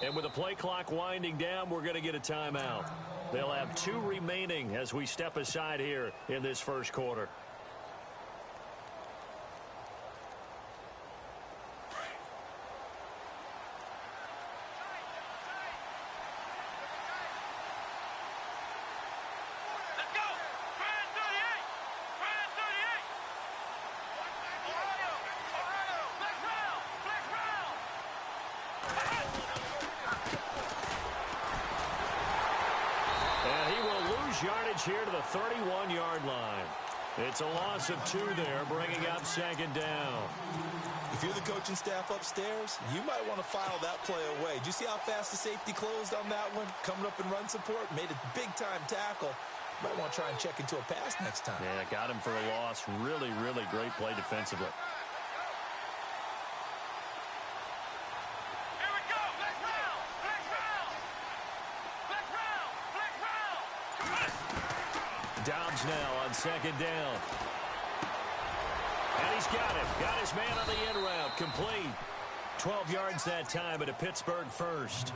And with the play clock winding down, we're going to get a timeout. They'll have 2 remaining as we step aside here in this first quarter. Yardage here to the 31-yard line. It's a loss of 2 there, bringing up second down. If you're the coaching staff upstairs, you might want to file that play away. Did you see how fast the safety closed on that one? Coming up in run support, made a big-time tackle. Might want to try and check into a pass next time. Yeah, got him for a loss. Really, really great play defensively. Dobbs now on second down. And he's got it. Got his man on the in route. Complete. 12 yards that time at a Pittsburgh first.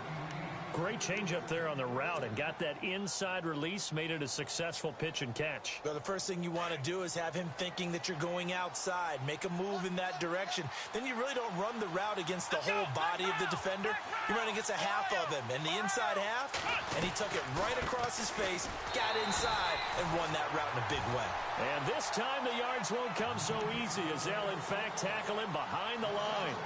Great change up there on the route and got that inside release, made it a successful pitch and catch. Well, the first thing you want to do is have him thinking that you're going outside. Make a move in that direction. Then you really don't run the route against the whole body of the defender. You run against a half of him, and the inside half, and he took it right across his face, got inside, and won that route in a big way. And this time the yards won't come so easy as they'll, in fact, tackle him behind the line.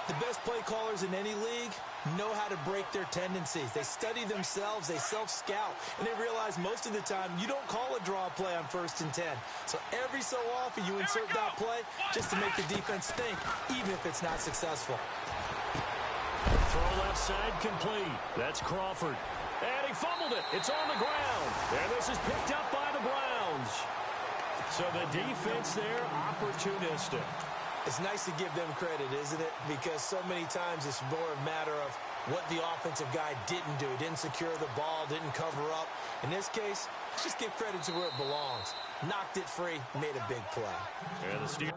The best play callers in any league know how to break their tendencies. They study themselves, they self-scout, and they realize most of the time you don't call a draw play on 1st and 10. So every so often you insert that play just to make the defense think, even if it's not successful. Throw left side complete. That's Crawford. And he fumbled it. It's on the ground. And this is picked up by the Browns. So the defense there, opportunistic. It's nice to give them credit, isn't it? Because so many times it's more a matter of what the offensive guy didn't do. Didn't secure the ball, didn't cover up. In this case, let's just give credit to where it belongs. Knocked it free, made a big play. And the Steelers.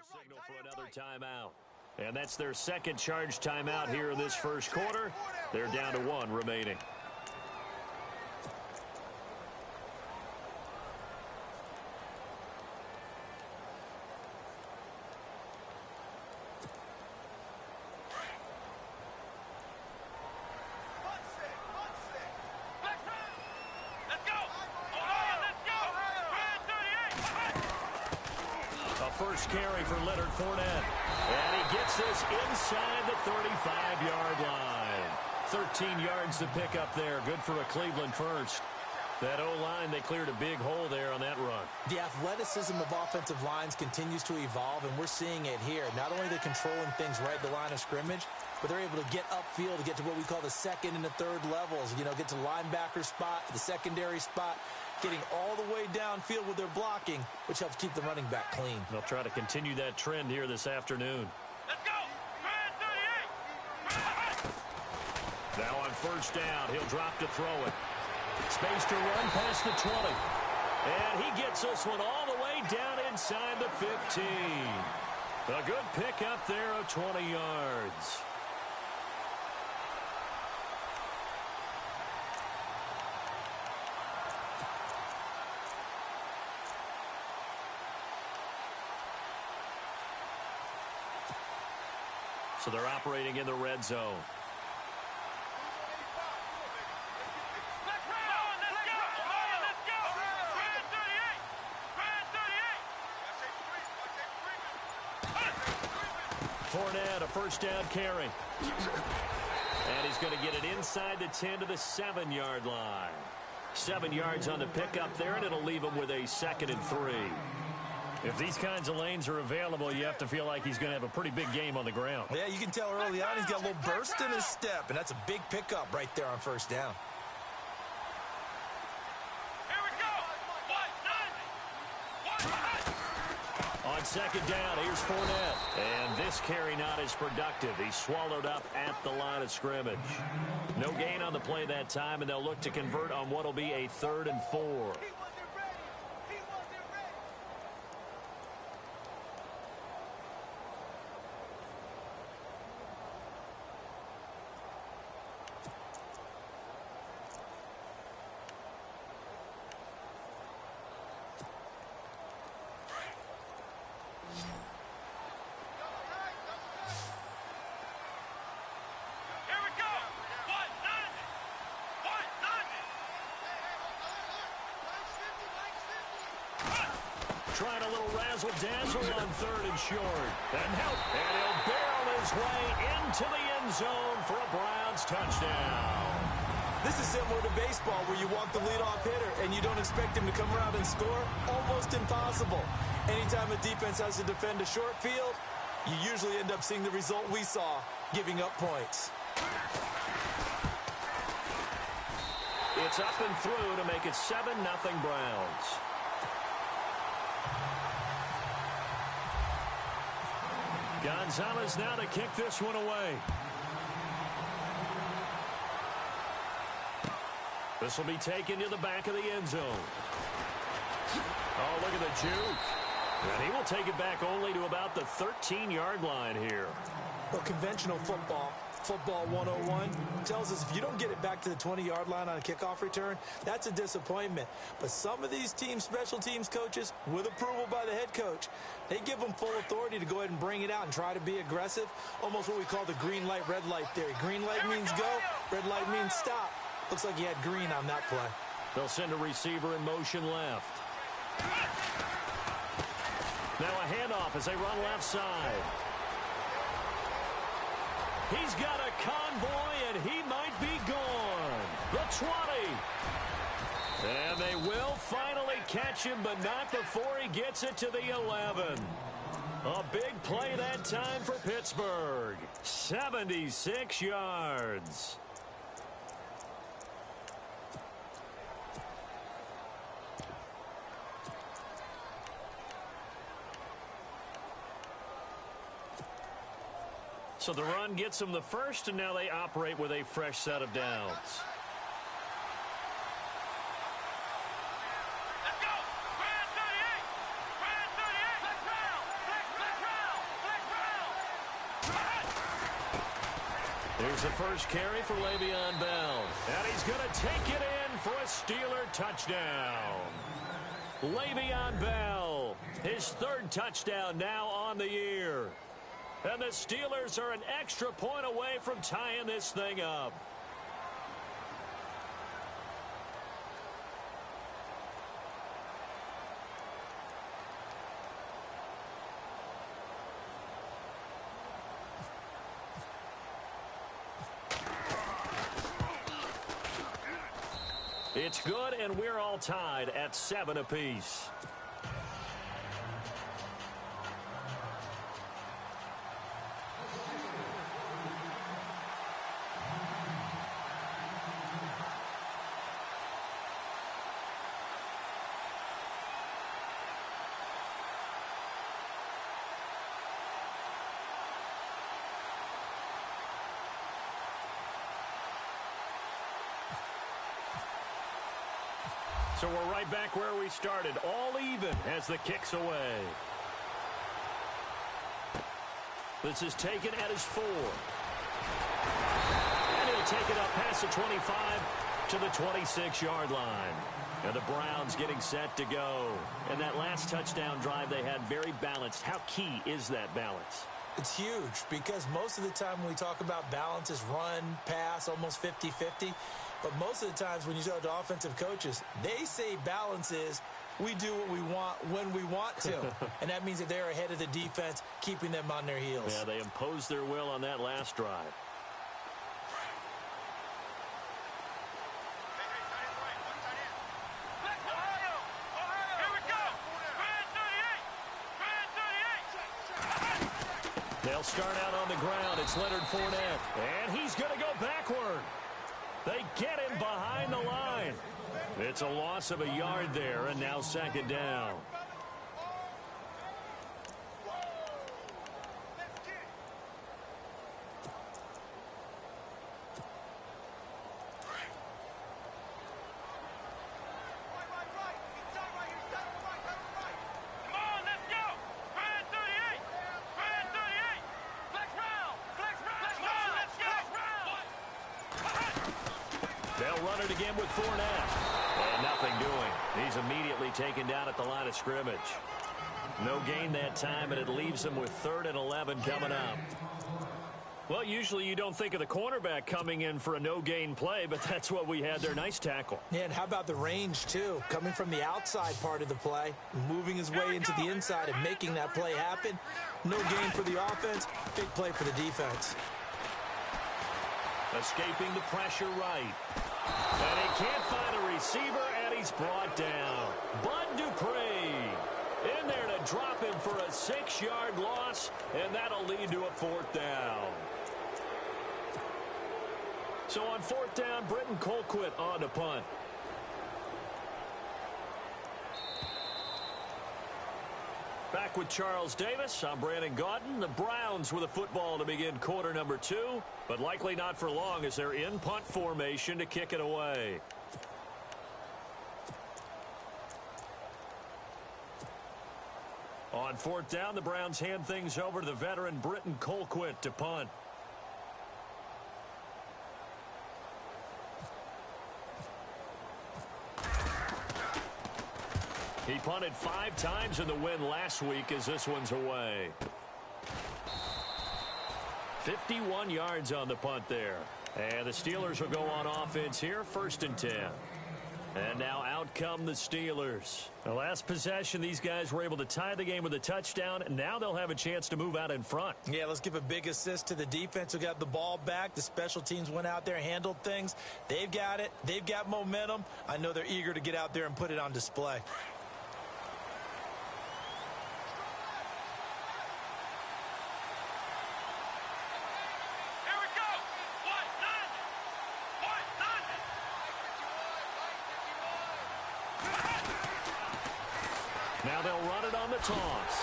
Signal for another timeout. And that's their second charge timeout here in this first quarter. They're down to 1 remaining. First carry for Leonard Fournette. And he gets this inside the 35-yard line. 13 yards to pick up there. Good for a Cleveland first. That O-line, they cleared a big hole there on that run. The athleticism of offensive lines continues to evolve, and we're seeing it here. Not only are they controlling things right at the line of scrimmage, but they're able to get upfield to get to what we call the second and the third levels. You know, get to the linebacker spot, the secondary spot, getting all the way downfield with their blocking, which helps keep the running back clean. They'll try to continue that trend here this afternoon. Let's go! Now on first down, he'll drop to throw it. Space to run past the 20. And he gets this one all the way down inside the 15. A good pick up there of 20 yards. So they're operating in the red zone. Fournette, a first down carry. And he's going to get it inside the 10 to the 7-yard line. 7 yards on the pickup there, and it'll leave him with a 2nd and 3. If these kinds of lanes are available, you have to feel like he's going to have a pretty big game on the ground. Yeah, you can tell early on he's got a little burst in his step, and that's a big pickup right there on first down. Here we go! On second down, here's Fournette. And this carry not as productive. He's swallowed up at the line of scrimmage. No gain on the play that time, and they'll look to convert on what will be a 3rd and 4. trying a little razzle-dazzle on 3rd and short. And he'll barrel his way into the end zone for a Browns touchdown. This is similar to baseball where you walk the leadoff hitter and you don't expect him to come around and score. Almost impossible. Anytime a defense has to defend a short field, you usually end up seeing the result we saw, giving up points. It's up and through to make it 7-0 Browns. Gonzalez now to kick this one away. This will be taken to the back of the end zone. Oh, look at the juke. And he will take it back only to about the 13-yard line here. Well, conventional football 101, tells us if you don't get it back to the 20-yard line on a kickoff return, that's a disappointment. But some of these team special teams coaches, with approval by the head coach, they give them full authority to go ahead and bring it out and try to be aggressive. Almost what we call the green light, red light theory. Green light means go, red light means stop. Looks like he had green on that play. They'll send a receiver in motion left. Now a handoff as they run left side. He's got a convoy, and he might be gone. The 20. And they will finally catch him, but not before he gets it to the 11. A big play that time for Pittsburgh. 76 yards. So the run gets them the first, and now they operate with a fresh set of downs. Let's go! Brand 38! Brand 38! Flex round! Flex round! Flex round! Here's the first carry for Le'Veon Bell. And he's going to take it in for a Steeler touchdown. Le'Veon Bell, his 3rd touchdown now on the year. And the Steelers are an extra point away from tying this thing up. It's good, and we're all tied at 7 apiece. So we're right back where we started, all even as the kick's away. This is taken at his 4. And he'll take it up past the 25 to the 26-yard line. And the Browns getting set to go. And that last touchdown drive they had very balanced. How key is that balance? It's huge because most of the time when we talk about balance is run, pass, almost 50-50. But most of the times when you talk to offensive coaches, they say balance is we do what we want when we want to. And that means that they're ahead of the defense, keeping them on their heels. Yeah, they imposed their will on that last drive. They'll start out on the ground. It's Leonard Fournette. And he's going to go backward. They get him behind the line. It's a loss of a yard there, and now 2nd down. They'll run it again with Fournette. And nothing doing. He's immediately taken down at the line of scrimmage. No gain that time, and it leaves them with 3rd and 11 coming up. Well, usually you don't think of the cornerback coming in for a no-gain play, but that's what we had there. Nice tackle. Yeah, and how about the range, too? Coming from the outside part of the play, moving his way into the inside and making that play happen. No gain for the offense, big play for the defense. Escaping the pressure right. And he can't find a receiver, and he's brought down. Bud Dupree in there to drop him for a 6-yard loss, and that'll lead to a 4th down. So on 4th down, Britton Colquitt on to punt. Back with Charles Davis. I'm Brandon Gaudin. The Browns with a football to begin quarter number 2, but likely not for long as they're in punt formation to kick it away. On 4th down, the Browns hand things over to the veteran Britton Colquitt to punt. He punted 5 times in the win last week as this one's away. 51 yards on the punt there. And the Steelers will go on offense here, 1st and 10. And now out come the Steelers. The last possession, these guys were able to tie the game with a touchdown. Now they'll have a chance to move out in front. Yeah, let's give a big assist to the defense who got the ball back. The special teams went out there, handled things. They've got it. They've got momentum. I know they're eager to get out there and put it on display. Now they'll run it on the toss.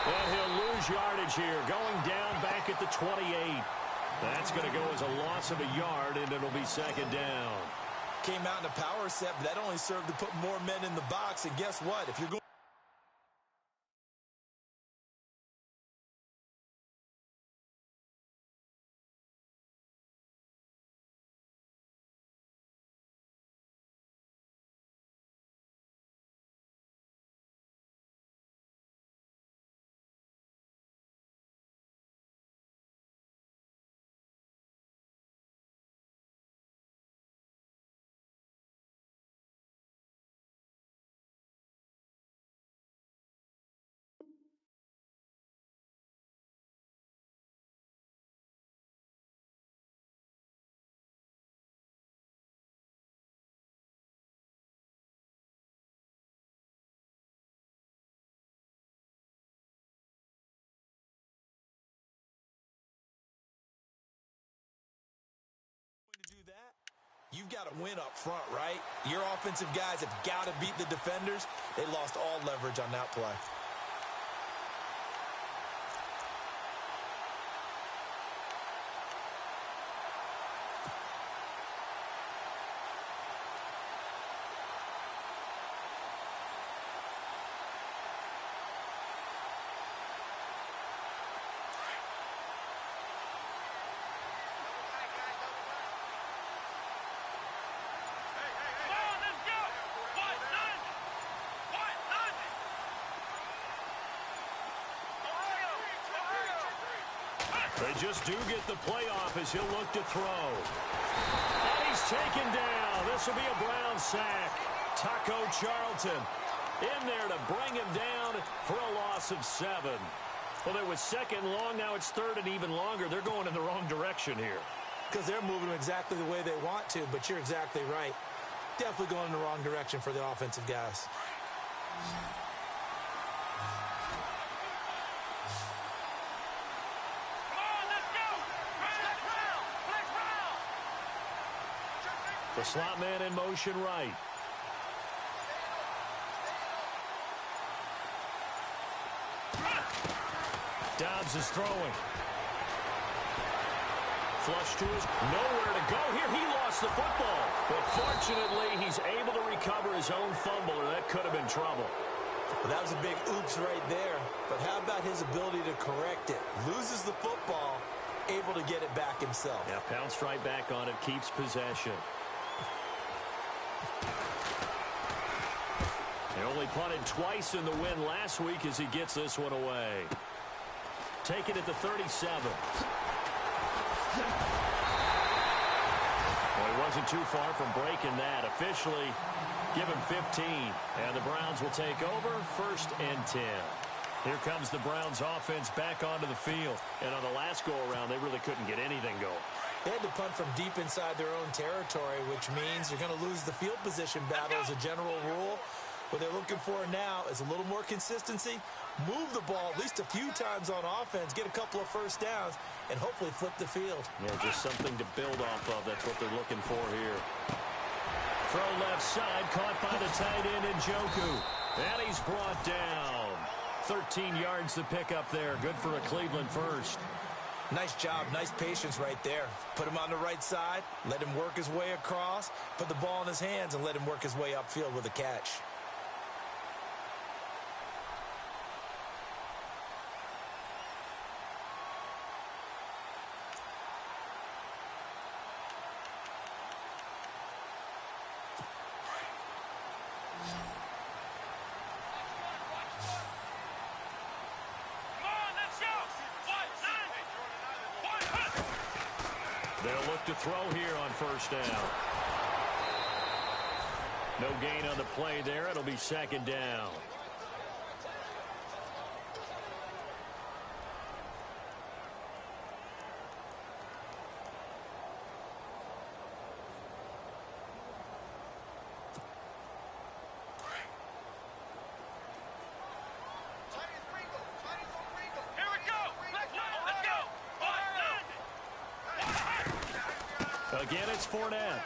And he'll lose yardage here, going down back at the 28. That's going to go as a loss of a yard, and it'll be 2nd down. Came out in a power set, but that only served to put more men in the box. And guess what? If you're going to do that, you've got to win up front, right? Your offensive guys have got to beat the defenders. They lost all leverage on that play. They just do get the playoff as he'll look to throw. And he's taken down. This will be a Brown sack. Taco Charlton in there to bring him down for a loss of 7. Well, it was 2nd long. Now it's 3rd and even longer. They're going in the wrong direction here. Because they're moving exactly the way they want to, but you're exactly right. Definitely going in the wrong direction for the offensive guys. The slot man in motion right. Dobbs is throwing. Flush to his, nowhere to go here. He lost the football. But fortunately, he's able to recover his own fumble, or that could have been trouble. Well, that was a big oops right there. But how about his ability to correct it? Loses the football, able to get it back himself. Yeah, pounced right back on it, keeps possession. They only punted twice in the win last week as he gets this one away. Take it at the 37. Well, he wasn't too far from breaking that. Officially, give him 15. And the Browns will take over, 1st and 10. Here comes the Browns offense back onto the field. And on the last go-around, they really couldn't get anything going. They had to punt from deep inside their own territory, which means you're going to lose the field position battle as a general rule. What they're looking for now is a little more consistency, move the ball at least a few times on offense, get a couple of first downs, and hopefully flip the field. Yeah, just something to build off of. That's what they're looking for here. Throw left side, caught by the tight end Njoku. And he's brought down. 13 yards to pick up there. Good for a Cleveland first. Nice job, nice patience right there. Put him on the right side, let him work his way across, put the ball in his hands, and let him work his way upfield with a catch. They'll look to throw here on 1st down. No gain on the play there. It'll be 2nd down. Again, it's Fournette.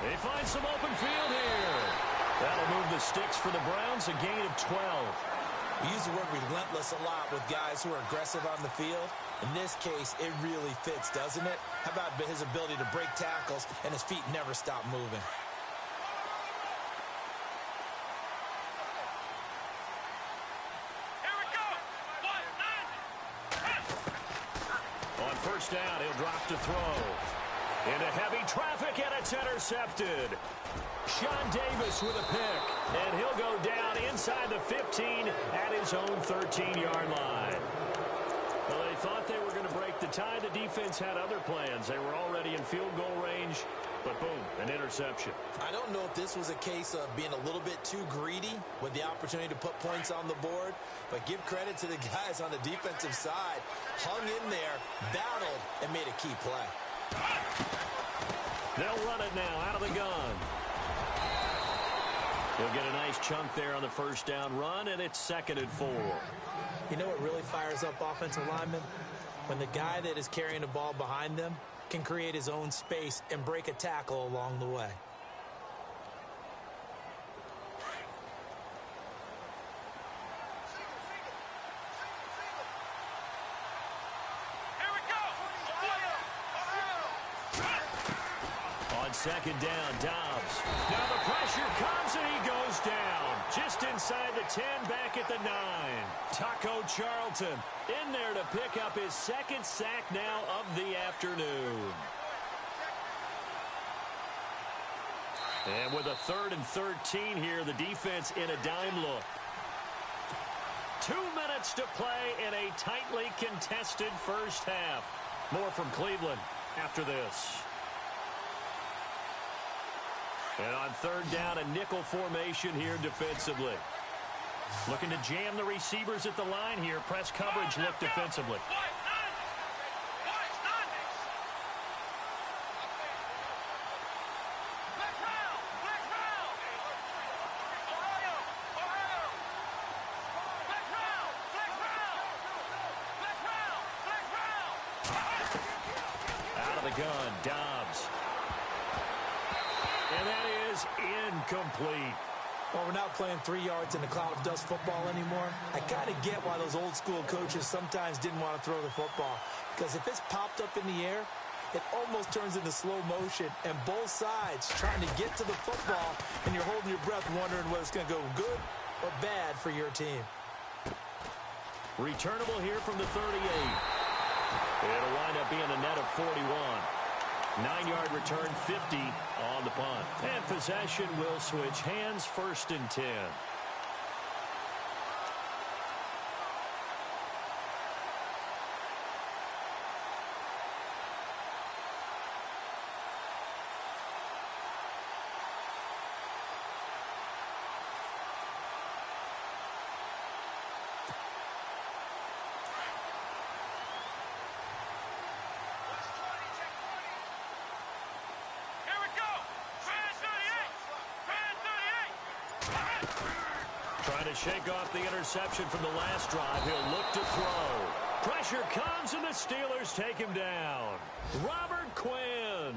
They find some open field here. That'll move the sticks for the Browns, a gain of 12. We use the word relentless a lot with guys who are aggressive on the field. In this case, it really fits, doesn't it? How about his ability to break tackles and his feet never stop moving? On 1st down, he'll drop to throw. Into heavy traffic, and it's intercepted. Sean Davis with a pick, and he'll go down inside the 15 at his own 13-yard line. Well, they thought they were going to break the tie. The defense had other plans. They were already in field goal range, but boom, an interception. I don't know if this was a case of being a little bit too greedy with the opportunity to put points on the board, but give credit to the guys on the defensive side. Hung in there, battled, and made a key play. They'll run it now out of the gun. He'll get a nice chunk there on the 1st down run, and it's 2nd and 4. You know what really fires up offensive linemen? When the guy that is carrying the ball behind them can create his own space and break a tackle along the way. On 2nd down, Dobbs. Now the pressure comes, and he goes down. Just inside the 10, back at the 9. Taco Charlton in there to pick up his 2nd sack now of the afternoon. And with a 3rd and 13 here, the defense in a dime look. 2 minutes to play in a tightly contested 1st half. More from Cleveland after this. And on 3rd down, a nickel formation here defensively. Looking to jam the receivers at the line here. Press coverage look defensively. Out of the gun, Dobbs. And that is incomplete. Well, we're not playing 3 yards in the cloud of dust football anymore. I kind of get why those old school coaches sometimes didn't want to throw the football. Because if it's popped up in the air, it almost turns into slow motion. And both sides trying to get to the football, and you're holding your breath wondering whether it's going to go good or bad for your team. Returnable here from the 38. It'll wind up being a net of 41. 9-yard return, 50 on the punt. And possession will switch hands, 1st and 10. Trying to shake off the interception from the last drive. He'll look to throw. Pressure comes, and the Steelers take him down. Robert Quinn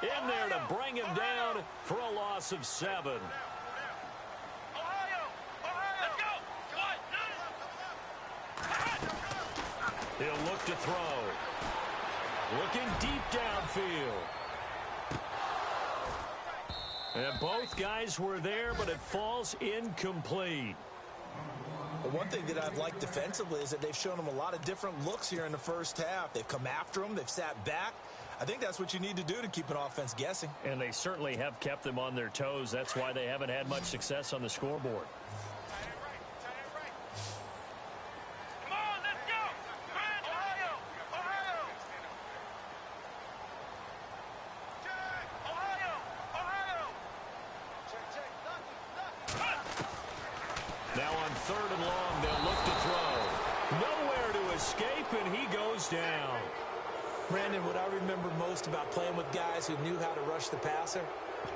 in there to bring him down for a loss of 7. He'll look to throw. Looking deep downfield. And both guys were there, but it falls incomplete. But one thing that I've liked defensively is that they've shown them a lot of different looks here in the first half. They've come after them. They've sat back. I think that's what you need to do to keep an offense guessing. And they certainly have kept them on their toes. That's why they haven't had much success on the scoreboard. Now on 3rd and long, they'll look to throw. Nowhere to escape, and he goes down. Brandon, what I remember most about playing with guys who knew how to rush the passer,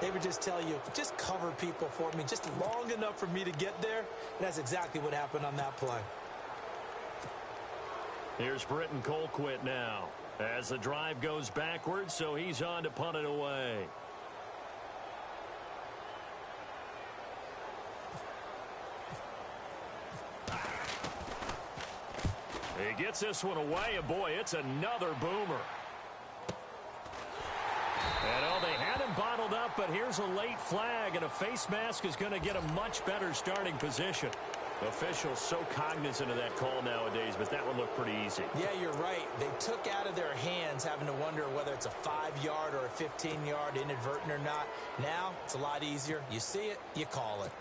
they would just tell you, just cover people for me, just long enough for me to get there. And that's exactly what happened on that play. Here's Britton Colquitt now as the drive goes backwards, so he's on to punt it away. He gets this one away, and boy, it's another boomer. And oh, they had him bottled up, but here's a late flag, and a face mask is going to get a much better starting position. Officials so cognizant of that call nowadays, but that one looked pretty easy. Yeah, you're right. They took out of their hands having to wonder whether it's a 5-yard or a 15-yard inadvertent or not. Now, it's a lot easier. You see it, you call it.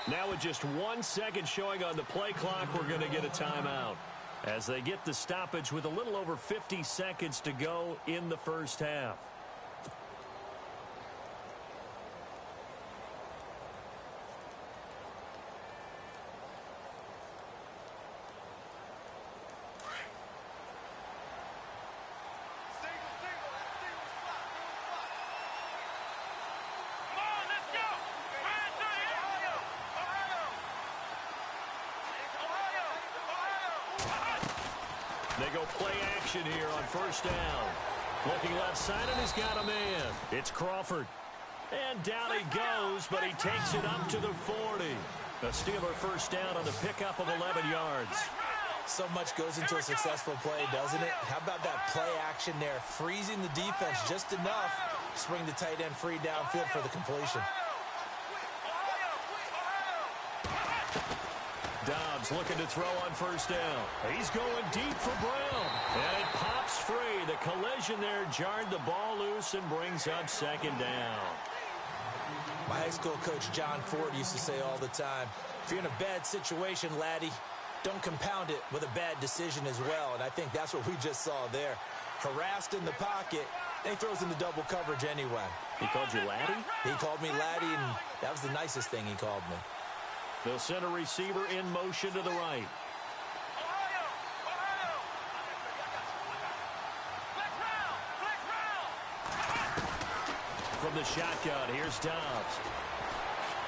Now with just 1 second showing on the play clock, we're going to get a timeout as they get the stoppage with a little over 50 seconds to go in the first half. They go play action here on 1st down. Looking left side, and he's got a man. It's Crawford. And down he goes, but he takes it up to the 40. A Steeler 1st down on the pickup of 11 yards. So much goes into a successful play, doesn't it? How about that play action there? Freezing the defense just enough to swing the tight end free downfield for the completion. Dobbs looking to throw on 1st down. He's going deep for Brown. And it pops free. The collision there jarred the ball loose and brings up 2nd down. My high school coach, John Ford, used to say all the time, if you're in a bad situation, laddie, don't compound it with a bad decision as well. And I think that's what we just saw there. Harassed in the pocket, and he throws into double coverage anyway. He called you laddie? He called me laddie, and that was the nicest thing he called me. They'll send a receiver in motion to the right. From the shotgun, here's Dobbs.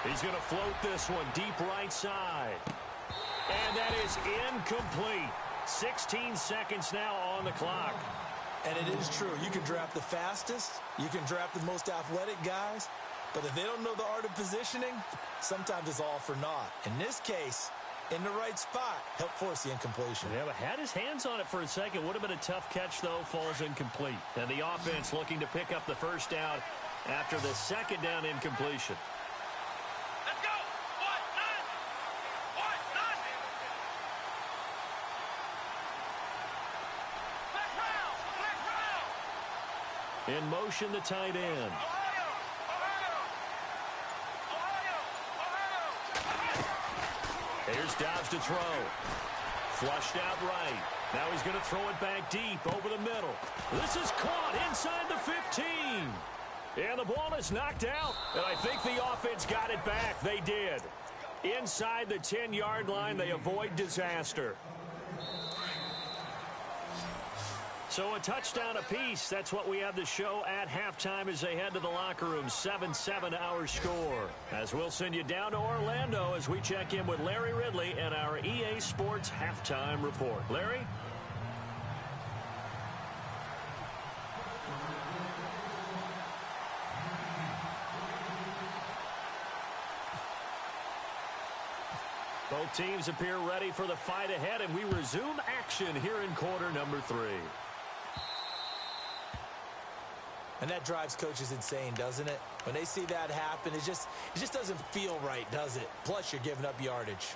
He's going to float this one deep right side. And that is incomplete. 16 seconds now on the clock. And it is true. You can draft the fastest. You can draft the most athletic guys. But if they don't know the art of positioning, sometimes it's all for naught. In this case, in the right spot, helped force the incompletion. Yeah, but had his hands on it for a second. Would have been a tough catch, though. Falls incomplete. And the offense looking to pick up the 1st down after the 2nd down incompletion. Let's go! In motion, the tight end. Here's Dobbs to throw. Flushed out right. Now he's going to throw it back deep over the middle. This is caught inside the 15. And the ball is knocked out. And I think the offense got it back. They did. Inside the 10-yard line, they avoid disaster. So a touchdown apiece. That's what we have to show at halftime as they head to the locker room. 7-7 our score. As we'll send you down to Orlando as we check in with Larry Ridley and our EA Sports halftime report. Larry? Both teams appear ready for the fight ahead, and we resume action here in quarter number 3. And that drives coaches insane, doesn't it? When they see that happen, it just doesn't feel right, does it? Plus, you're giving up yardage.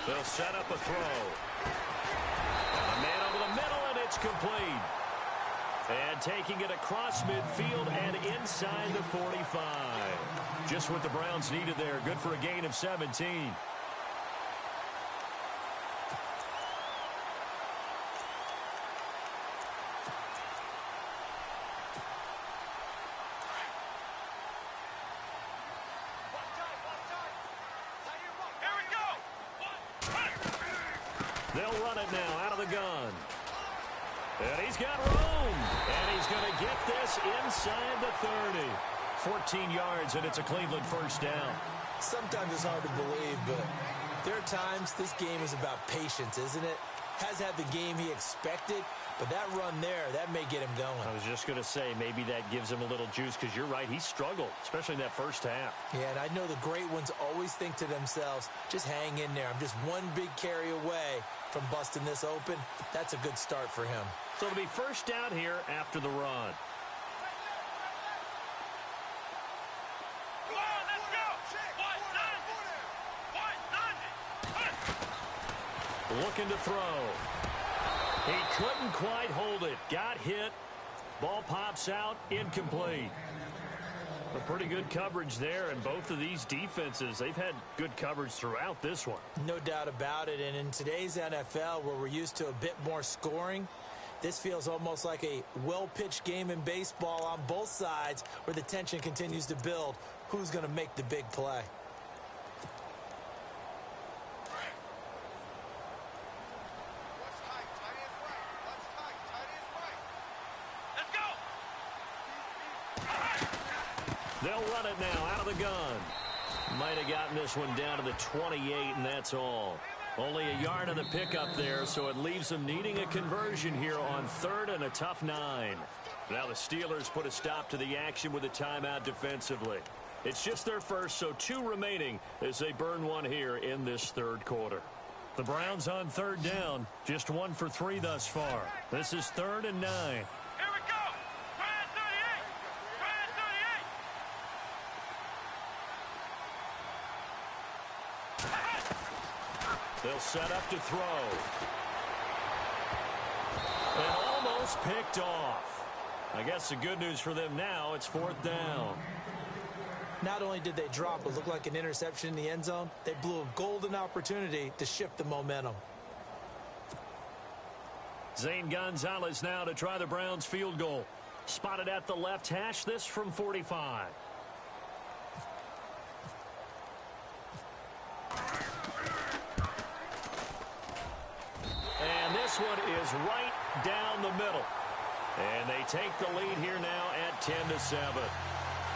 They'll set up a throw. And a man over the middle, and it's complete. And taking it across midfield and inside the 45. Just what the Browns needed there. Good for a gain of 17. They'll run it now out of the gun. And he's got room. And he's going to get this inside the 30. 14 yards, and it's a Cleveland first down. Sometimes it's hard to believe, but there are times this game is about patience, isn't it? Has had the game he expected, but that run there, that may get him going. I was just going to say, maybe that gives him a little juice, because you're right, he struggled, especially in that first half. Yeah, and I know the great ones always think to themselves, just hang in there. I'm just one big carry away from busting this open. That's a good start for him. So it'll be first down here after the run. Looking to throw. He couldn't quite hold it. Got hit. Ball pops out. Incomplete. A pretty good coverage there, and both of these defenses, they've had good coverage throughout this one. No doubt about it, and in today's NFL, where we're used to a bit more scoring, this feels almost like a well-pitched game in baseball on both sides where the tension continues to build. Who's going to make the big play? They'll run it now out of the gun. Might have gotten this one down to the 28, and that's all. Only a yard on the pickup there, so it leaves them needing a conversion here on third and a tough 9. Now the Steelers put a stop to the action with a timeout defensively. It's just their first, so 2 remaining as they burn one here in this third quarter. The Browns on third down, just 1 for 3 thus far. This is 3rd and 9. They'll set up to throw. And almost picked off. I guess the good news for them now, it's 4th down. Not only did they drop what looked like an interception in the end zone, they blew a golden opportunity to shift the momentum. Zane Gonzalez now to try the Browns field goal. Spotted at the left hash, this from 45. And this one is right down the middle. And they take the lead here now at 10-7.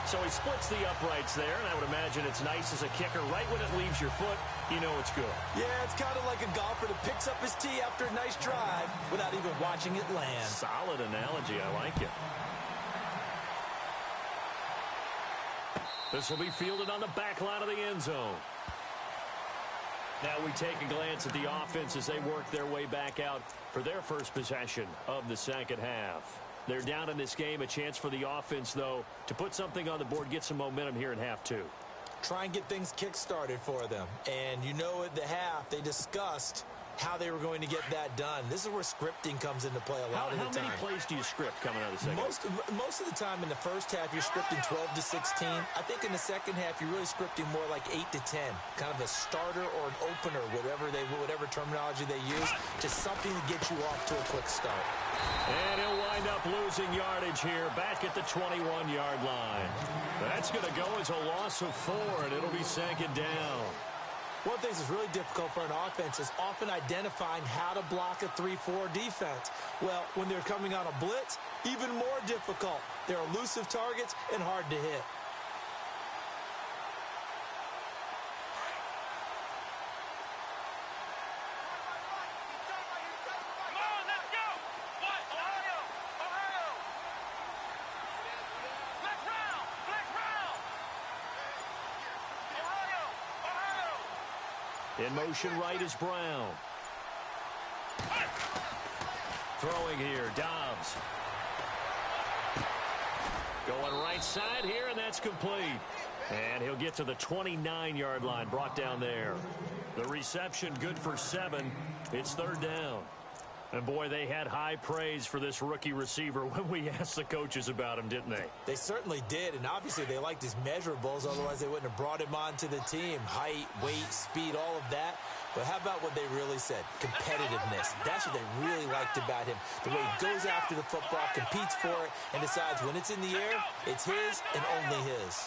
So he splits the uprights there, and I would imagine it's nice as a kicker. Right when it leaves your foot, you know it's good. Yeah, it's kind of like a golfer that picks up his tee after a nice drive without even watching it land. Solid analogy. I like it. This will be fielded on the back line of the end zone. Now we take a glance at the offense as they work their way back out for their first possession of the second half. They're down in this game. A chance for the offense, though, to put something on the board, get some momentum here in half 2. try and get things kick-started for them. And you know at the half, they discussed how they were going to get that done. This is where scripting comes into play a lot of the time. How many plays do you script coming out of the second? Most of the time in the first half, you're scripting 12 to 16. I think in the second half, you're really scripting more like 8 to 10. Kind of a starter or an opener, whatever terminology they use. Just something to get you off to a quick start. And he'll wind up losing yardage here back at the 21-yard line. That's going to go as a loss of 4, and it'll be second down. One of the things that's really difficult for an offense is often identifying how to block a 3-4 defense. Well, when they're coming on a blitz, even more difficult. They're elusive targets and hard to hit. In motion right is Brown. Throwing here, Dobbs. Going right side here, and that's complete. And he'll get to the 29-yard line, brought down there. The reception good for 7. It's third down. And, boy, they had high praise for this rookie receiver when we asked the coaches about him, didn't they? They certainly did, and obviously they liked his measurables. Otherwise, they wouldn't have brought him onto the team. Height, weight, speed, all of that. But how about what they really said? Competitiveness. That's what they really liked about him. The way he goes after the football, competes for it, and decides when it's in the air, it's his and only his.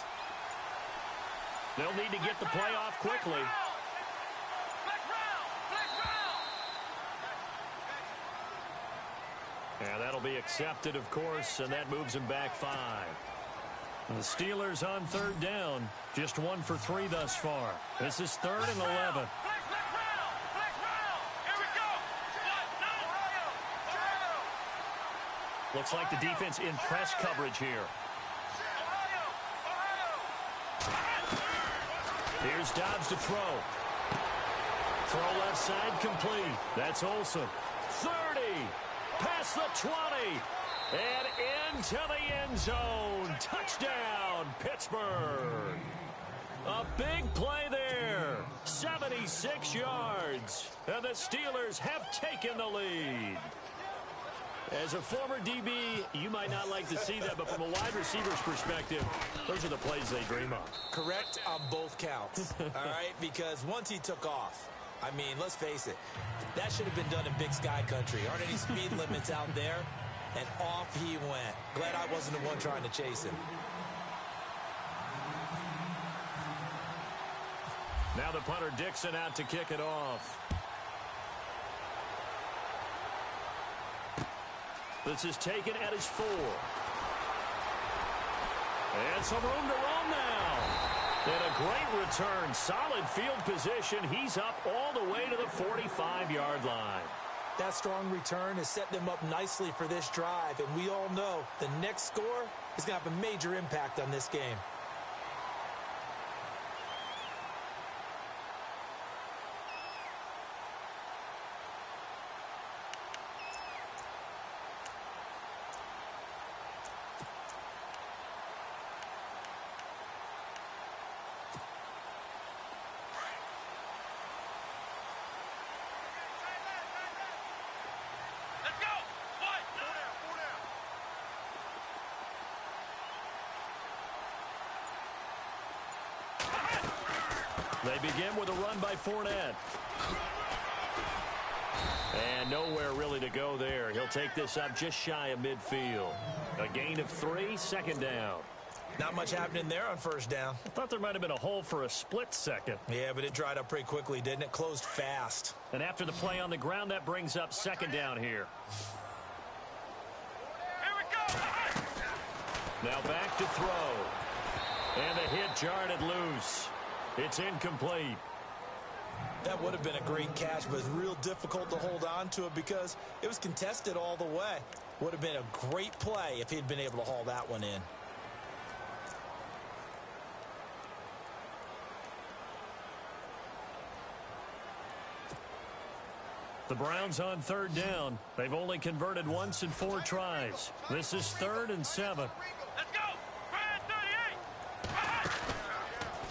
They'll need to get the play off quickly. And that'll be accepted, of course, and that moves him back 5. And the Steelers on third down, just 1 for 3 thus far. This is 3rd and 11. Looks like the defense in press coverage here. Here's Dobbs to throw. Throw left side complete. That's Olsen. 30. Past the 20. And into the end zone. Touchdown, Pittsburgh. A big play there. 76 yards. And the Steelers have taken the lead. As a former DB, you might not like to see that, but from a wide receiver's perspective, those are the plays they dream of. Correct on both counts, all right? Because once he took off, I mean, let's face it, that should have been done in Big Sky country. Aren't any speed limits out there? And off he went. Glad I wasn't the one trying to chase him. Now the punter Dixon out to kick it off. This is taken at his 4. And some room to run now. And a great return. Solid field position. He's up all the way to the 45-yard line. That strong return has set them up nicely for this drive. And we all know the next score is going to have a major impact on this game. They begin with a run by Fournette. And nowhere really to go there. He'll take this up just shy of midfield. A gain of 3, second down. Not much happening there on first down. I thought there might have been a hole for a split second. Yeah, but it dried up pretty quickly, didn't it? Closed fast. And after the play on the ground, that brings up second down here. Here we go. Now back to throw. And the hit jarred it loose. It's incomplete. That would have been a great catch, but it's real difficult to hold on to it because it was contested all the way. Would have been a great play if he'd been able to haul that one in. The Browns on third down. They've only converted once in 4 tries. This is 3rd and 7. Let's go.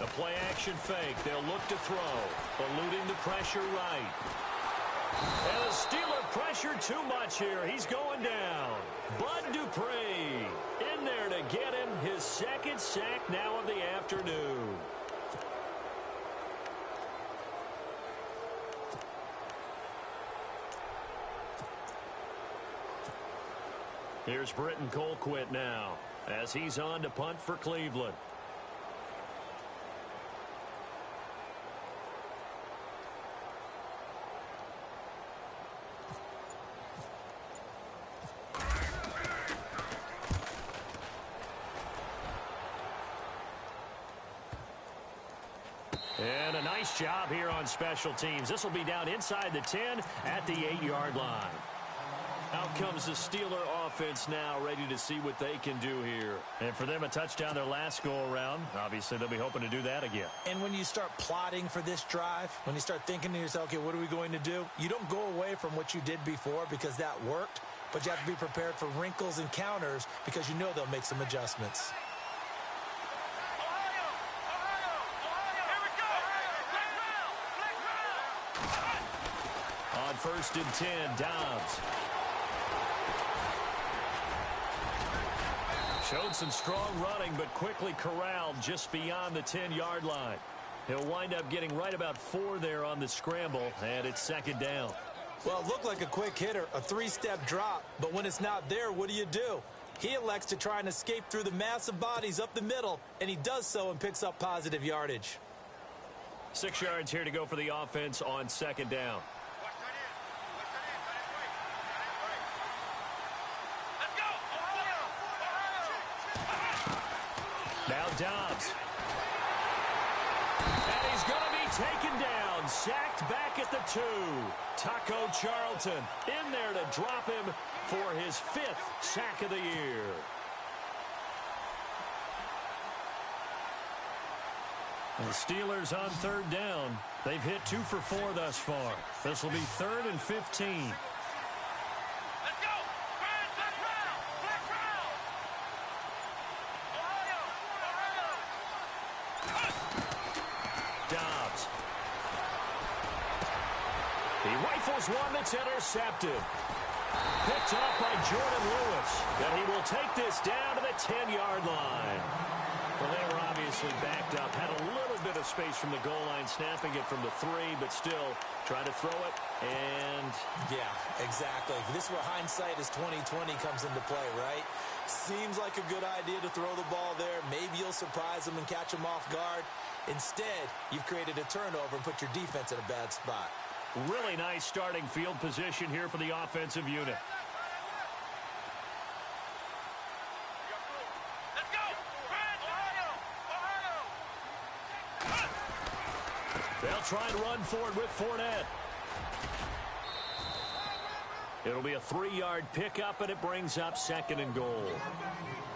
A play-action fake. They'll look to throw. Eluding the pressure right. And the Steeler pressure too much here. He's going down. Bud Dupree in there to get him his second sack now of the afternoon. Here's Britton Colquitt now as he's on to punt for Cleveland. And a nice job here on special teams. This will be down inside the 10 at the 8-yard line. Out comes the Steeler offense now, ready to see what they can do here. And for them, a touchdown their last go-around. Obviously, they'll be hoping to do that again. And when you start plotting for this drive, when you start thinking to yourself, okay, what are we going to do? You don't go away from what you did before because that worked, but you have to be prepared for wrinkles and counters because you know they'll make some adjustments. On 1st and 10, Dobbs. Showed some strong running, but quickly corralled just beyond the 10-yard line. He'll wind up getting right about 4 there on the scramble, and it's 2nd down. Well, it looked like a quick hitter, a 3-step drop, but when it's not there, what do? He elects to try and escape through the massive bodies up the middle, and he does so and picks up positive yardage. 6 yards here to go for the offense on 2nd down. Now Dobbs. And he's going to be taken down. Sacked back at the 2. Taco Charlton in there to drop him for his 5th sack of the year. And the Steelers on 3rd down. They've hit 2 for 4 thus far. This will be 3rd and 15. Dobbs. He rifles one that's intercepted. Picked up by Jordan Lewis. And he will take this down to the 10-yard line. Well, they were obviously backed up. Had a little bit of space from the goal line, snapping it from the 3, but still trying to throw it. And yeah, exactly. This is where hindsight is 20/20 comes into play, right? Seems like a good idea to throw the ball there. Maybe you'll surprise them and catch them off guard. Instead, you've created a turnover and put your defense in a bad spot. Really nice starting field position here for the offensive unit. They'll try and run forward with Fournette. It'll be a 3-yard pickup, and it brings up 2nd and goal.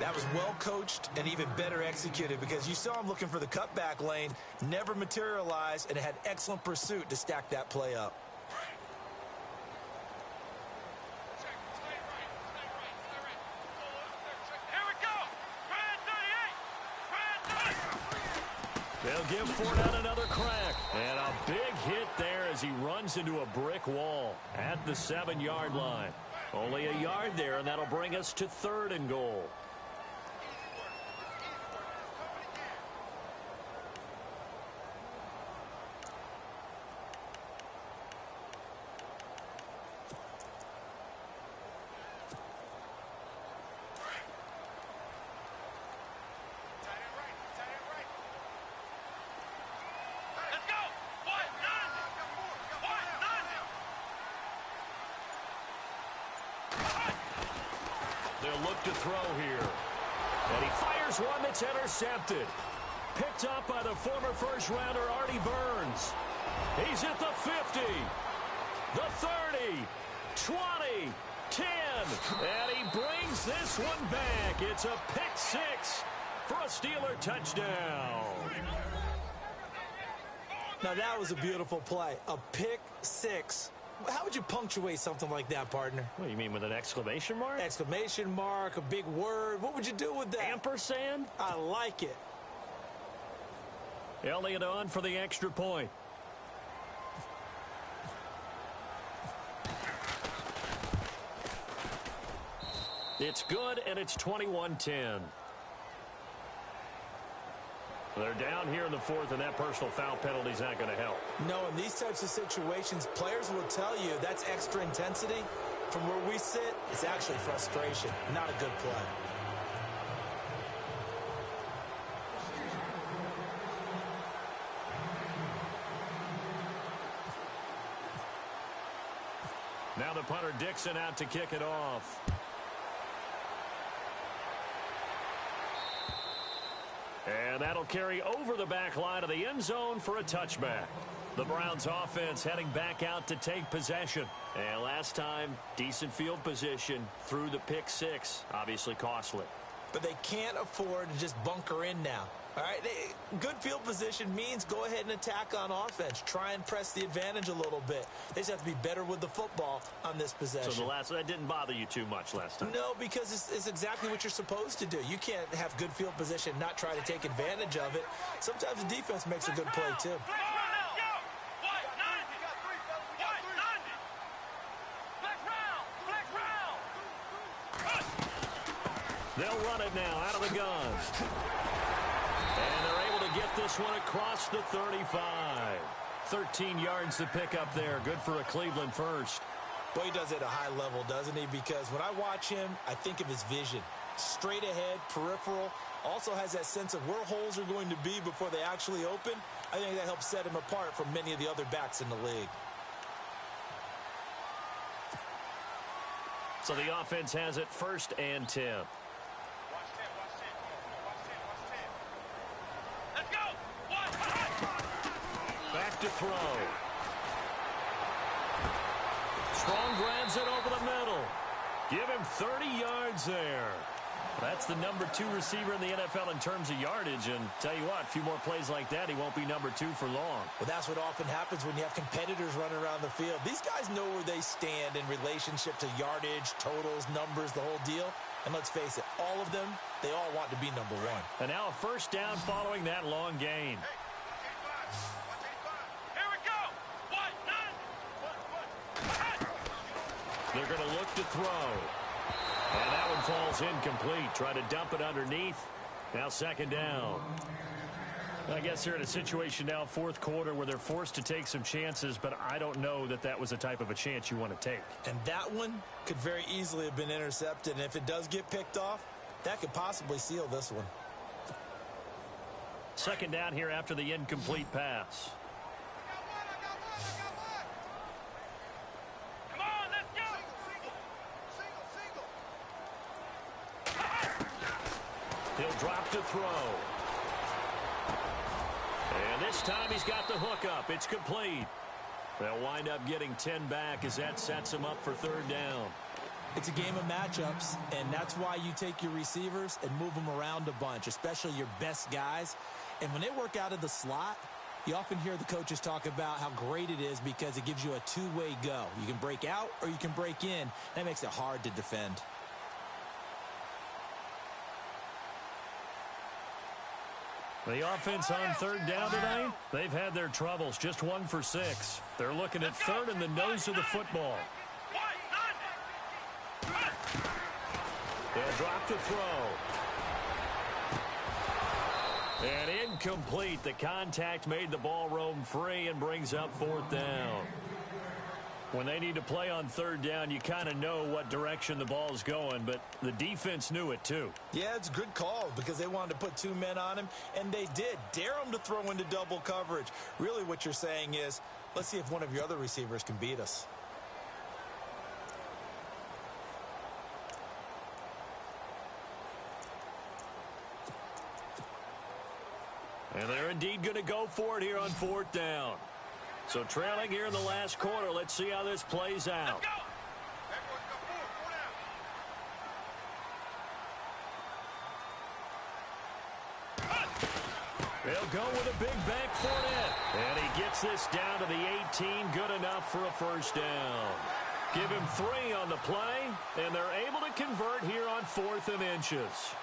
That was well coached and even better executed because you saw him looking for the cutback lane, never materialized, and had excellent pursuit to stack that play up. They'll give Fournette another crack. And a big hit there as he runs into a brick wall at the 7-yard line. Only a yard there, and that'll bring us to 3rd and goal. They'll look to throw here. And he fires one that's intercepted. Picked up by the former first-rounder Artie Burns. He's at the 50, the 30, 20, 10. And he brings this one back. It's a pick-6 for a Steeler touchdown. Now, that was a beautiful play. A pick-6. How would you punctuate something like that, partner? What do you mean, with an exclamation mark? Exclamation mark, a big word. What would you do with that? Ampersand? I like it. Elliott on for the extra point. It's good, and it's 21-10. They're down here in the fourth, and that personal foul penalty is not going to help. No, in these types of situations, players will tell you that's extra intensity. From where we sit, it's actually frustration, not a good play. Now the punter Dixon out to kick it off. And that'll carry over the back line of the end zone for a touchback. The Browns offense heading back out to take possession. And last time, decent field position through the pick six. Obviously costly. But they can't afford to just bunker in now. All right, good field position means go ahead and attack on offense. Try and press the advantage a little bit. They just have to be better with the football on this possession. So that didn't bother you too much last time? No, because it's exactly what you're supposed to do. You can't have good field position and not try to take advantage of it. Sometimes the defense makes a good play, too. They'll run it now out of the gun. And they're able to get this one across the 35. 13 yards to pick up there. Good for a Cleveland first. Well, he does it at a high level, doesn't he? Because when I watch him, I think of his vision. Straight ahead, peripheral. Also has that sense of where holes are going to be before they actually open. I think that helps set him apart from many of the other backs in the league. So the offense has it 1st and 10. Back to throw. Strong grabs it over the middle. Give him 30 yards there. That's the number 2 receiver in the NFL in terms of yardage. And tell you what, a few more plays like that, he won't be number 2 for long. Well, that's what often happens when you have competitors running around the field. These guys know where they stand in relationship to yardage, totals, numbers, the whole deal. And let's face it, all of them, they all want to be number 1. And now a first down following that long gain. They're going to look to throw. And that one falls incomplete. Try to dump it underneath. Now 2nd down. I guess they're in a situation now, 4th quarter, where they're forced to take some chances, but I don't know that that was the type of a chance you want to take. And that one could very easily have been intercepted. And if it does get picked off, that could possibly seal this one. 2nd down here after the incomplete pass. He'll drop to throw. And this time he's got the hook up. It's complete. They'll wind up getting 10 back as that sets him up for 3rd down. It's a game of matchups, and that's why you take your receivers and move them around a bunch, especially your best guys. And when they work out of the slot, you often hear the coaches talk about how great it is because it gives you a two-way go. You can break out or you can break in. That makes it hard to defend. The offense on 3rd down today, they've had their troubles. Just 1 for 6. They're looking at 3rd in the nose of the football. They'll drop to throw. And incomplete. The contact made the ball roam free and brings up 4th down. When they need to play on 3rd down, you kind of know what direction the ball is going, but the defense knew it too. Yeah, it's a good call because they wanted to put 2 men on him, and they did. Dare him to throw into double coverage. Really what you're saying is, let's see if one of your other receivers can beat us. And they're indeed going to go for it here on 4th down. So trailing here in the last quarter, let's see how this plays out. They'll go with a big bank for it. And he gets this down to the 18. Good enough for a 1st down. Give him 3 on the play, and they're able to convert here on 4th and inches.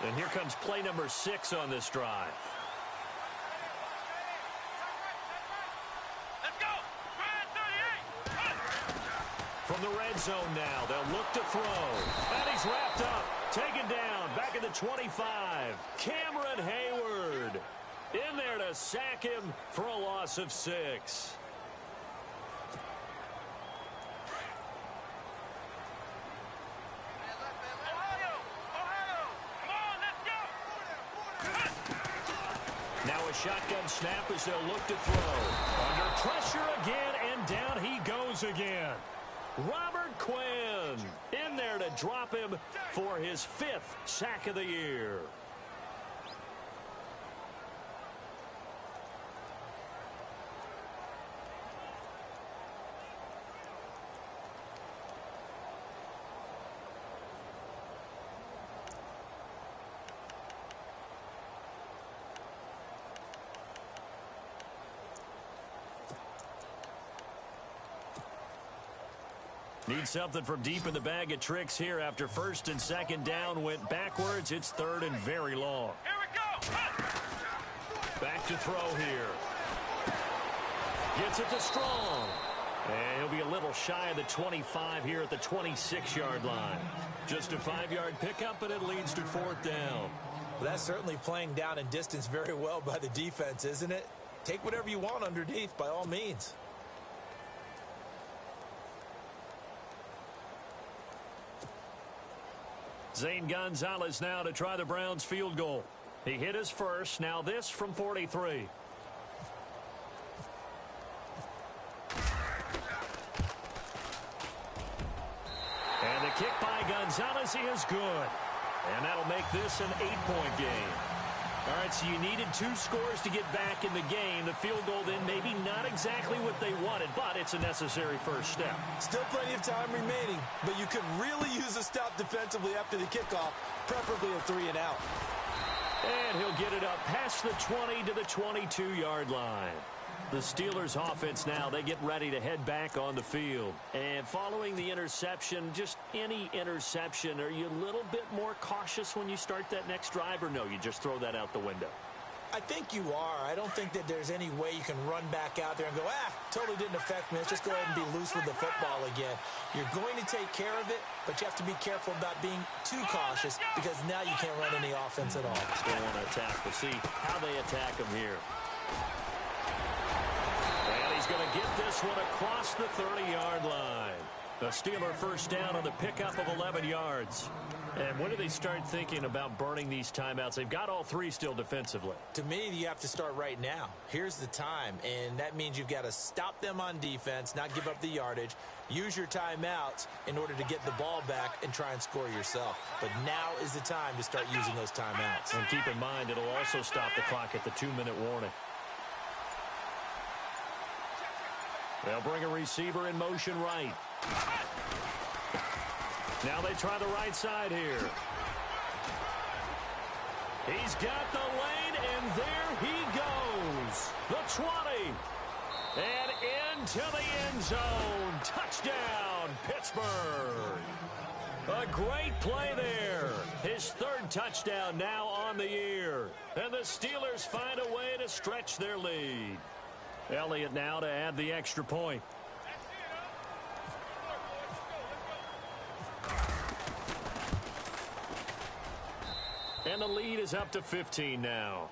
And here comes play number 6 on this drive. Let's go. From the red zone now, they'll look to throw. And he's wrapped up. Taken down. Back at the 25. Cameron Hayward in there to sack him for a loss of 6. Now a shotgun snap as they'll look to throw. Under pressure again, and down he goes again. Robert Quinn in there to drop him for his 5th sack of the year. Need something from deep in the bag of tricks here after 1st and 2nd down went backwards. It's 3rd and very long. Here we go. Back to throw here. Gets it to Strong. And he'll be a little shy of the 25 here at the 26-yard line. Just a 5-yard pickup, and it leads to 4th down. Well, that's certainly playing down and distance very well by the defense, isn't it? Take whatever you want underneath, by all means. Zane Gonzalez now to try the Browns field goal. He hit his first. Now this from 43. And the kick by Gonzalez is good. And that'll make this an 8-point game. All right, so you needed 2 scores to get back in the game. The field goal then maybe not exactly what they wanted, but it's a necessary first step. Still plenty of time remaining, but you could really use a stop defensively after the kickoff, preferably a 3-and-out. And he'll get it up past the 20 to the 22-yard line. The Steelers offense now, they get ready to head back on the field. And following the interception, just any interception, are you a little bit more cautious when you start that next drive, or no, you just throw that out the window? I think you are. I don't think that there's any way you can run back out there and go, totally didn't affect me. Let's just go ahead and be loose with the football again. You're going to take care of it, but you have to be careful about being too cautious because now you can't run any offense at all. Still want to attack. We'll see how they attack him here. And he's going to get this one across the 30-yard line. The Steeler first down on the pickup of 11 yards. And when do they start thinking about burning these timeouts? They've got all 3 still defensively. To me, you have to start right now. Here's the time, and that means you've got to stop them on defense, not give up the yardage, use your timeouts in order to get the ball back and try and score yourself. But now is the time to start using those timeouts. And keep in mind, it'll also stop the clock at the 2-minute warning. They'll bring a receiver in motion right. Now they try the right side here. He's got the lane, and there he goes. The 20. And into the end zone. Touchdown, Pittsburgh. A great play there. His 3rd touchdown now on the year. And the Steelers find a way to stretch their lead. Elliott now to add the extra point. And the lead is up to 15 now.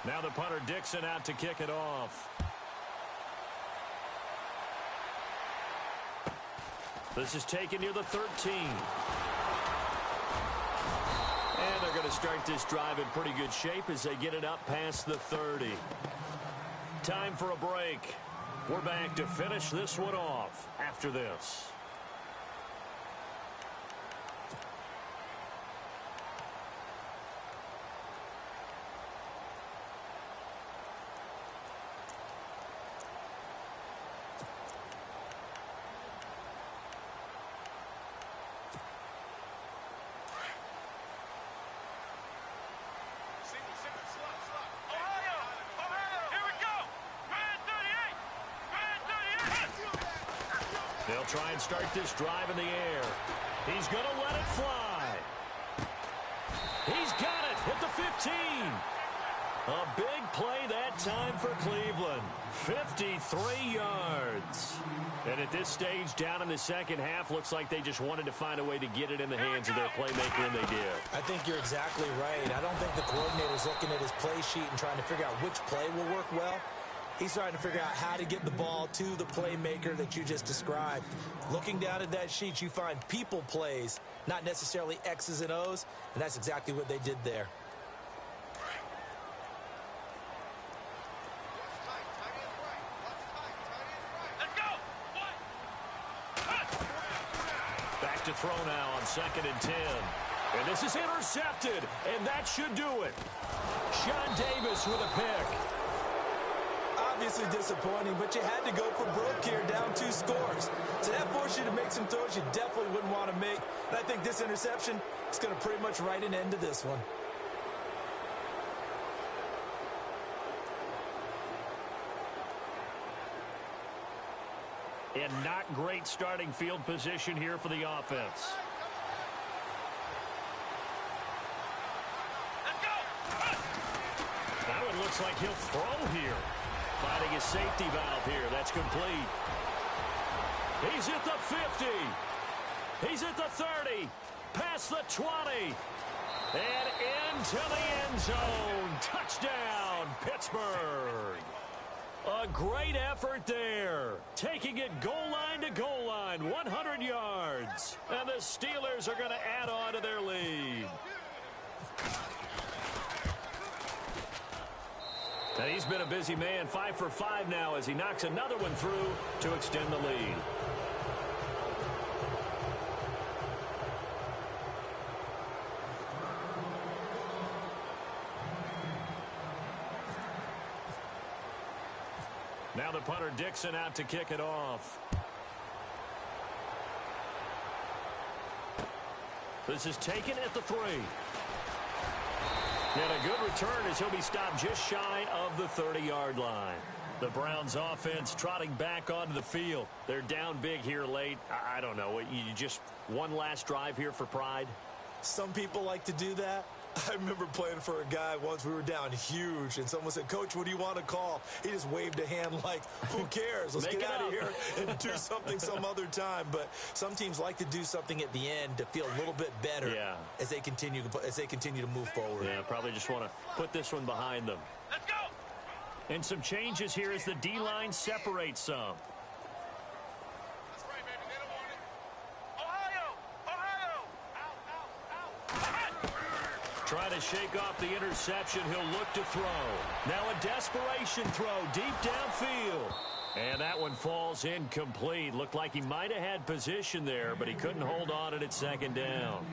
Now the punter Dixon out to kick it off. This is taken near the 13. And they're going to start this drive in pretty good shape as they get it up past the 30. Time for a break. We're back to finish this one off after this. They'll try and start this drive in the air. He's going to let it fly. He's got it at the 15. A big play that time for Cleveland. 53 yards. And at this stage, down in the second half, looks like they just wanted to find a way to get it in the hands of their playmaker, and they did. I think you're exactly right. I don't think the coordinator's looking at his play sheet and trying to figure out which play will work well. He's trying to figure out how to get the ball to the playmaker that you just described. Looking down at that sheet, you find people plays, not necessarily X's and O's, and that's exactly what they did there. To throw now on 2nd and 10. And this is intercepted, and that should do it. Sean Davis with a pick. Obviously disappointing, but you had to go for broke here, down 2 scores. So that forced you to make some throws you definitely wouldn't want to make. And I think this interception is going to pretty much write an end to this one. And not great starting field position here for the offense. Now it looks like he'll throw here. Finding his safety valve here. That's complete. He's at the 50. He's at the 30. Past the 20. And into the end zone. Touchdown, Pittsburgh. A great effort there. Taking it goal line to goal line, 100 yards. And the Steelers are going to add on to their lead. And he's been a busy man, 5 for 5 now as he knocks another one through to extend the lead. Now the punter Dixon out to kick it off. This is taken at the 3. And a good return as he'll be stopped just shy of the 30-yard line. The Browns offense trotting back onto the field. They're down big here late. I don't know. You just one last drive here for pride? Some people like to do that. I remember playing for a guy once. We were down huge, and someone said, "Coach, what do you want to call?" He just waved a hand like, "Who cares? Let's get out of here and do something some other time." But some teams like to do something at the end to feel a little bit better as they continue to move forward. Yeah, probably just want to put this one behind them. Let's go. And some changes here as the D-line separates some. Trying to shake off the interception. He'll look to throw. Now a desperation throw deep downfield. And that one falls incomplete. Looked like he might have had position there, but he couldn't hold on at 2nd down.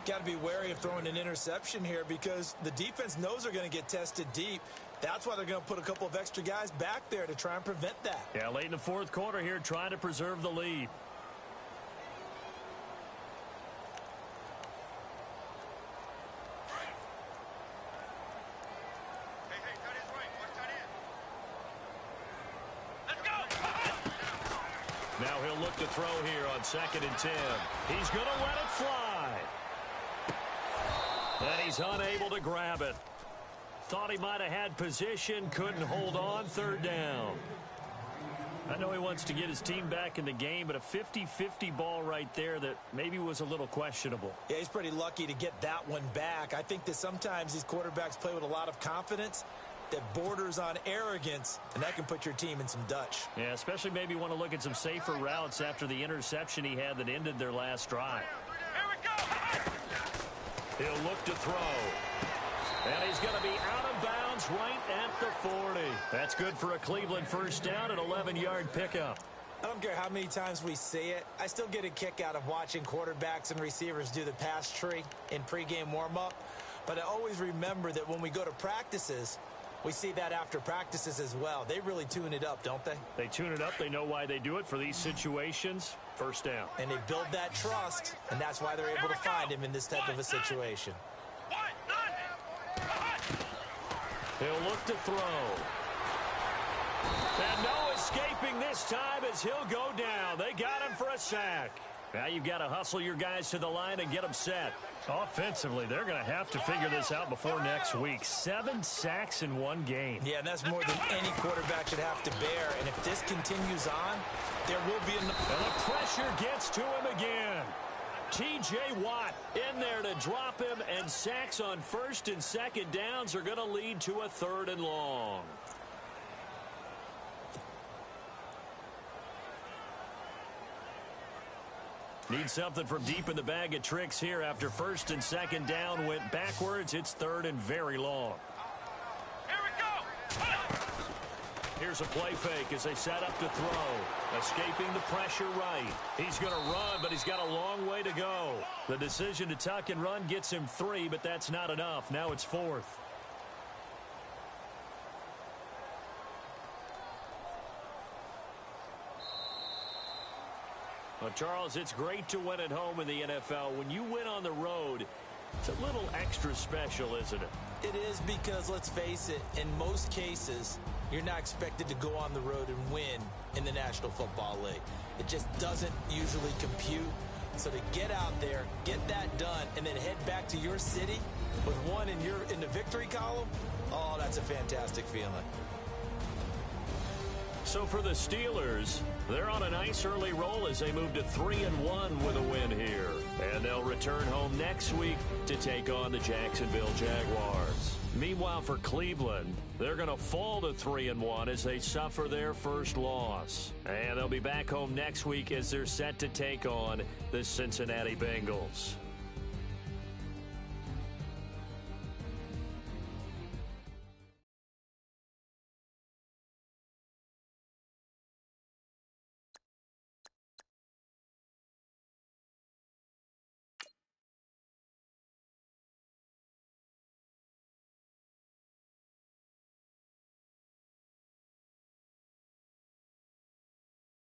Got to be wary of throwing an interception here because the defense knows they're going to get tested deep. That's why they're going to put a couple of extra guys back there to try and prevent that. Yeah, late in the 4th quarter here, trying to preserve the lead. Now he'll look to throw here on 2nd and 10. He's going to let it fly. And he's unable to grab it. Thought he might have had position, couldn't hold on, 3rd down. I know he wants to get his team back in the game, but a 50-50 ball right there that maybe was a little questionable. Yeah, he's pretty lucky to get that one back. I think that sometimes these quarterbacks play with a lot of confidence that borders on arrogance, and that can put your team in some Dutch. Yeah, especially maybe want to look at some safer routes after the interception he had that ended their last drive. He'll look to throw. And he's going to be out of bounds right at the 40. That's good for a Cleveland 1st down, an 11-yard pickup. I don't care how many times we see it. I still get a kick out of watching quarterbacks and receivers do the pass tree in pregame warm-up. But I always remember that when we go to practices, we see that after practices as well. They really tune it up, don't they? They tune it up. They know why they do it for these situations. 1st down. And they build that trust, and that's why they're able to find him in this type of a situation. He'll look to throw. And no escaping this time as he'll go down. They got him for a sack. Now you've got to hustle your guys to the line and get them set. Offensively, they're going to have to figure this out before next week. 7 sacks in one game. Yeah, and that's more than any quarterback should have to bear. And if this continues on, there will be and the pressure gets to him again. T.J. Watt in there to drop him, and sacks on first and second downs are going to lead to a 3rd and long. Need something from deep in the bag of tricks here after first and second down went backwards. It's 3rd and very long. Here we go. Here's a play fake as they set up to throw. Escaping the pressure right. He's going to run, but he's got a long way to go. The decision to tuck and run gets him 3, but that's not enough. Now it's 4th. Well, Charles, it's great to win at home in the NFL. When you win on the road, it's a little extra special, isn't it? It is because, let's face it, in most cases, you're not expected to go on the road and win in the National Football League. It just doesn't usually compute. So to get out there, get that done, and then head back to your city with one in the victory column, oh, that's a fantastic feeling. So for the Steelers, they're on a nice early roll as they move to 3-1 with a win here. And they'll return home next week to take on the Jacksonville Jaguars. Meanwhile, for Cleveland, they're going to fall to 3-1 as they suffer their first loss. And they'll be back home next week as they're set to take on the Cincinnati Bengals.